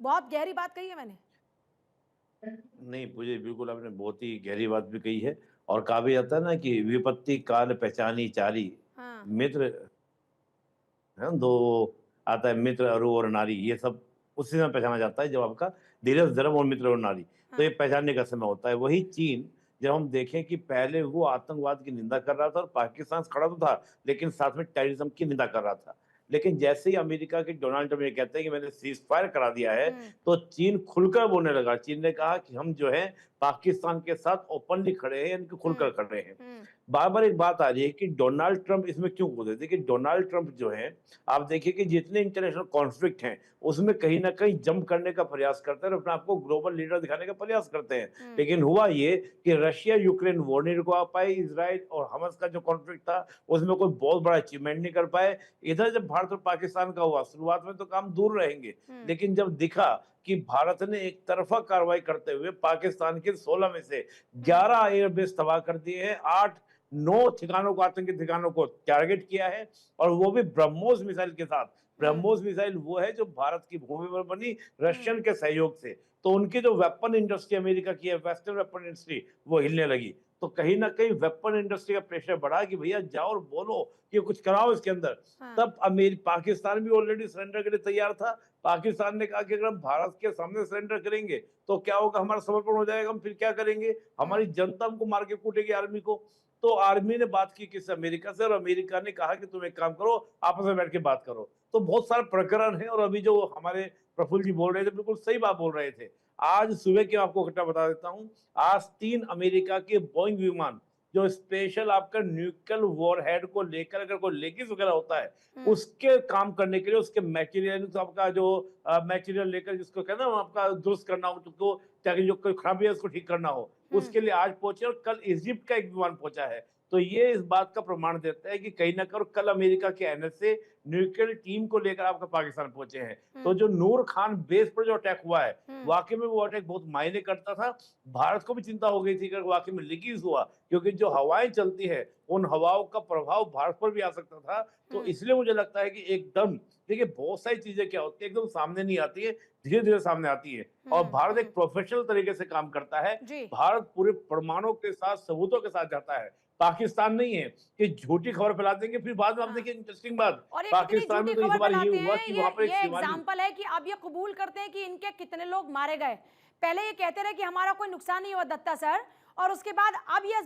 बहुत गहरी बात कही है मैंने। नहीं, मुझे बिल्कुल आपने बहुत ही गहरी बात भी कही है। और कहा भी जाता है ना कि विपत्ति काल पहचानी चारी, हाँ। मित्र है ना, दो आता है, मित्र अरु और नारी, ये सब उसी समय पहचाना जाता है जब आपका धीरज धर्म और मित्र और नारी, तो ये हाँ। पहचानने का समय होता है। वही चीन, जब हम देखें कि पहले वो आतंकवाद की निंदा कर रहा था और पाकिस्तान खड़ा तो था, लेकिन साथ में टेररिज्म की निंदा कर रहा था। लेकिन जैसे ही अमेरिका के डोनाल्ड ट्रम्प ये कहते हैं कि मैंने सीज फायर करा दिया है, हम्म। तो चीन खुलकर बोलने लगा। चीन ने कहा कि हम जो है पाकिस्तान के साथ ओपनली खड़े हैं, यानी कि खुलकर हम्म। खड़े हैं। हम्म। बार बार एक बात आ रही है कि डोनाल्ड ट्रंप इसमें क्यों कूदे। देखिए, डोनाल्ड ट्रंप जो है, आप देखिए कि जितने इंटरनेशनल कॉन्फ्लिक्ट हैं उसमें कहीं ना कहीं जंप करने का प्रयास करते हैं और अपने आप को ग्लोबल लीडर दिखाने का प्रयास करते हैं। हम्म। लेकिन हुआ ये कि रशिया यूक्रेन वॉर नहीं रुकवा पाए, इसराइल और हमास का जो कॉन्फ्लिक्ट था उसमें कोई बहुत बड़ा अचीवमेंट नहीं कर पाए। इधर जब भारत और पाकिस्तान का हुआ, शुरुआत में तो काम दूर रहेंगे, हम्म। लेकिन जब दिखा कि भारत ने एक तरफा कार्रवाई करते हुए पाकिस्तान के 16 में से हम्म। 11 एयरबेस तबाह कर दिए हैं, 8 9 ठिकानों को, आतंकी ठिकानों को टारगेट किया है, और वो भी ब्रह्मोस मिसाइल के साथ। हम्म। ब्रह्मोस मिसाइल वो है जो भारत की भूमि पर बनी, हम्म। रशियन के सहयोग से। तो उनकी जो वेपन इंडस्ट्री अमेरिका की है, वेस्टर्न वेपन इंडस्ट्री, वो हिलने लगी। तो कहीं ना कहीं वेपन इंडस्ट्री का प्रेशर बढ़ा कि भैया जाओ और बोलो कि कुछ कराओ इसके अंदर। हाँ। तब अमेरिका, पाकिस्तान भी ऑलरेडी सरेंडर के लिए तैयार था। पाकिस्तान ने कहा कि अगर हम भारत के सामने सरेंडर करेंगे तो क्या होगा, हमारा समर्पण हो जाएगा, हम फिर क्या करेंगे, हमारी हम्म। जनता हमको मार के कूटेगी, आर्मी को। तो आर्मी ने बात की किस, अमेरिका से, और अमेरिका ने कहा कि तुम एक काम करो, आपस में बैठ के बात करो। तो बहुत सारे प्रकरण है। और अभी जो हमारे प्रफुल्ल जी बोल रहे थे, बिल्कुल सही बात बोल रहे थे। आज सुबह की आपको घटना बता देता हूं। आज 3 अमेरिका के बोइंग विमान, जो स्पेशल आपका न्यूक्लियर वॉरहेड को लेकर अगर कोई लेगिस वगैरह होता है, हम्म। उसके काम करने के लिए, उसके मटेरियल, तो आपका जो मटेरियल लेकर, जिसको कहना है आपका दुरुस्त करना हो, तो ताकि जो कोई खराबी है उसको ठीक करना हो, हम्म। उसके लिए आज पहुंचे। और कल इजिप्ट का एक विमान पहुंचा है। तो ये इस बात का प्रमाण देता है कि कहीं ना कहीं कल अमेरिका के एनएसए न्यूक्लियर टीम को लेकर आपका पाकिस्तान पहुंचे हैं। तो हम्म। जो नूर खान बेस पर जो अटैक हुआ है, हम्म। वाकई में वो अटैक बहुत मायने करता था। भारत को भी चिंता हो गई थी कि वाकई में लीकेज हुआ, क्योंकि जो हवाएं चलती है, उन हवाओं का प्रभाव भारत पर भी आ सकता था। तो हम्म। इसलिए मुझे लगता है कि एकदम, देखिए बहुत सारी चीजें क्या होती है, एकदम सामने नहीं आती है, धीरे धीरे सामने आती है। और हम्म। भारत एक प्रोफेशनल तरीके से काम करता है। जी। भारत पूरे प्रमाणों के साथ, सबूतों के साथ जाता है। पाकिस्तान नहीं है कि झूठी खबर फैला देंगे, फिर बाद में आप हाँ। देखिए इंटरेस्टिंग बात, और ये कितनी पाकिस्तान झूठी में तो इस खबर बार ये फैलाते हुआ हैं, कि ये वहां पर एक ये शिवानी। एग्जाम्पल है कि अब ये कबूल करते हैं कि इनके कितने लोग मारे गए। पहले ये कहते रहे कि हमारा कोई नुकसान नहीं हुआ दत्ता सर, और उसके बाद अब ये